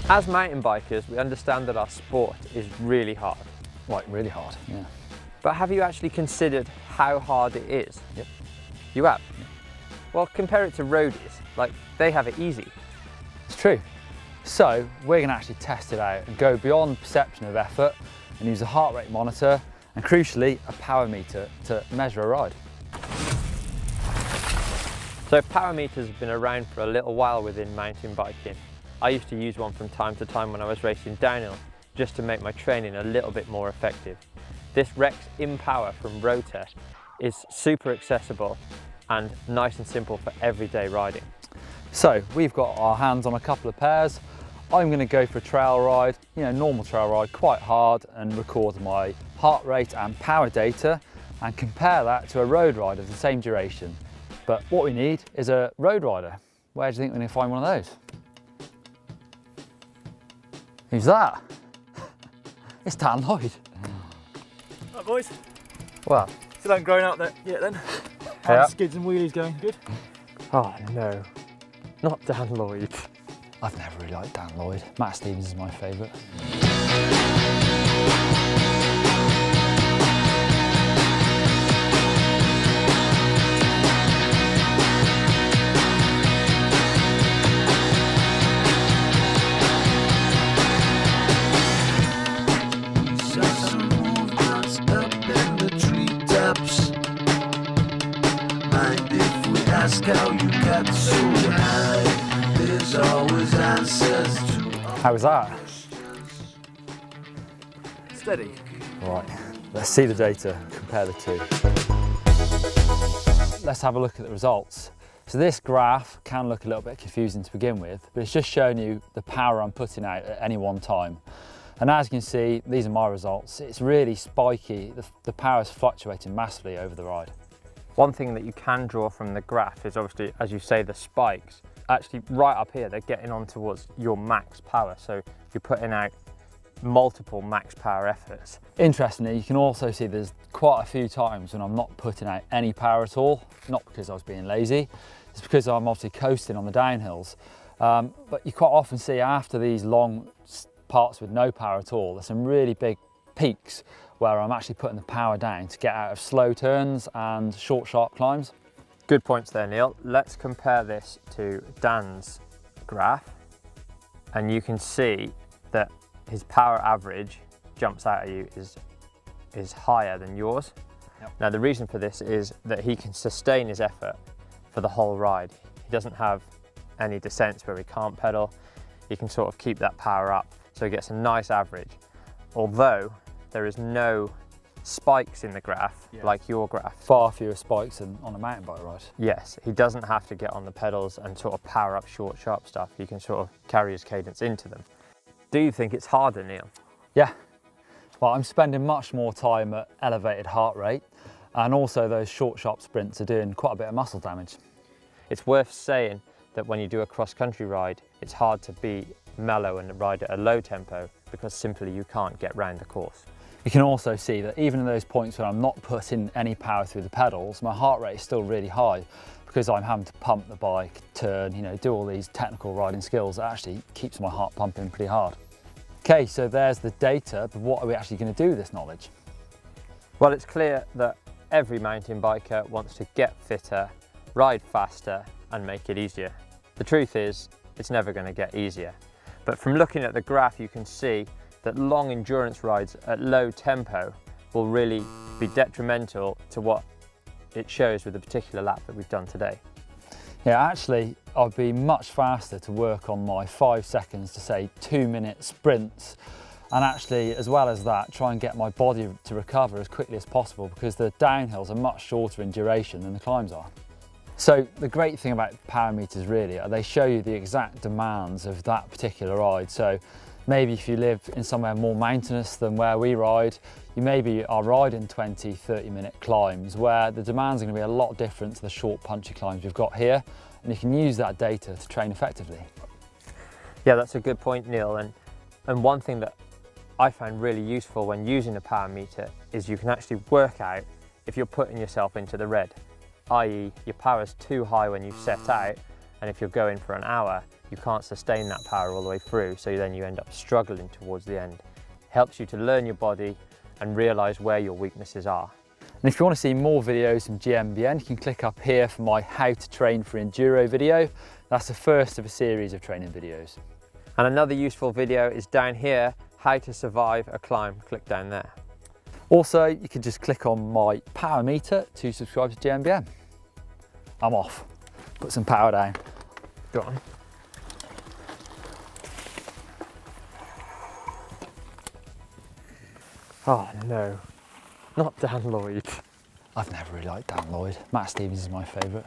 As mountain bikers, we understand that our sport is really hard. Like really hard, yeah. But have you actually considered how hard it is? Yep. You have? Yeah. Well, compare it to roadies. Like, they have it easy. It's true. So we're going to actually test it out and go beyond perception of effort and use a heart rate monitor and crucially a power meter to measure a ride. So power meters have been around for a little while within mountain biking. I used to use one from time to time when I was racing downhill, just to make my training a little bit more effective. This Rex InPower from Rotor is super accessible and nice and simple for everyday riding. So we've got our hands on a couple of pairs. I'm going to go for a trail ride, normal trail ride, quite hard, and record my heart rate and power data and compare that to a road ride of the same duration. But what we need is a road rider. Where do you think we're going to find one of those? Who's that? It's Dan Lloyd. Hi boys. Well, Still haven't grown out there yet then. Yeah. Skids and wheelies going good. Oh no, not Dan Lloyd. I've never really liked Dan Lloyd. Matt Stevens is my favourite. How you got so high, there's always answers to. How was that? Steady. Right, let's see the data, compare the two. Let's have a look at the results. So this graph can look a little bit confusing to begin with, but it's just showing you the power I'm putting out at any one time. And as you can see, these are my results. It's really spiky. The power is fluctuating massively over the ride. One thing that you can draw from the graph is obviously, as you say, the spikes. Actually, right up here, they're getting on towards your max power. So you're putting out multiple max power efforts. Interestingly, you can also see there's quite a few times when I'm not putting out any power at all, not because I was being lazy, it's because I'm obviously coasting on the downhills. But you quite often see after these long parts with no power at all, there's some really big peaks where I'm actually putting the power down to get out of slow turns and short, sharp climbs. Good points there, Neil. Let's compare this to Dan's graph, and you can see that his power average jumps out at you is higher than yours. Yep. Now the reason for this is that he can sustain his effort for the whole ride. He doesn't have any descents where he can't pedal. He can sort of keep that power up, so he gets a nice average. Although there is no spikes in the graph, Yes. like your graph. Far fewer spikes than on a mountain bike ride. Yes, he doesn't have to get on the pedals and sort of power up short, sharp stuff. He can sort of carry his cadence into them. Do you think it's harder, Neil? Yeah, but I'm spending much more time at elevated heart rate, and also those short, sharp sprints are doing quite a bit of muscle damage. It's worth saying that when you do a cross-country ride, it's hard to be mellow and ride at a low tempo because simply you can't get round the course. You can also see that even in those points where I'm not putting any power through the pedals, my heart rate is still really high because I'm having to pump the bike, turn, do all these technical riding skills that actually keeps my heart pumping pretty hard. Okay, so there's the data, but what are we actually going to do with this knowledge? Well, it's clear that every mountain biker wants to get fitter, ride faster and make it easier. The truth is, it's never going to get easier. But from looking at the graph, you can see that long endurance rides at low tempo will really be detrimental to what it shows with the particular lap that we've done today. Yeah, actually, I'd be much faster to work on my 5 seconds to say 2-minute sprints, and actually, as well as that, try and get my body to recover as quickly as possible because the downhills are much shorter in duration than the climbs are. So the great thing about power meters really are they show you the exact demands of that particular ride. So maybe if you live in somewhere more mountainous than where we ride, you maybe are riding 20-30 minute climbs where the demands are going to be a lot different to the short punchy climbs we've got here, and you can use that data to train effectively. Yeah, that's a good point, Neil. And one thing that I find really useful when using a power meter is you can actually work out if you're putting yourself into the red, i.e. your power's too high when you set out And if you're going for an hour, you can't sustain that power all the way through, so then you end up struggling towards the end. It helps you to learn your body and realise where your weaknesses are. And if you want to see more videos from GMBN, you can click up here for my How to Train for Enduro video. That's the first of a series of training videos. And another useful video is down here, how to survive a climb. Click down there. Also, you can just click on my power meter to subscribe to GMBN. I'm off. Put some power down. Go on. Oh no, not Dan Lloyd. I've never really liked Dan Lloyd. Matt Stevens is my favourite.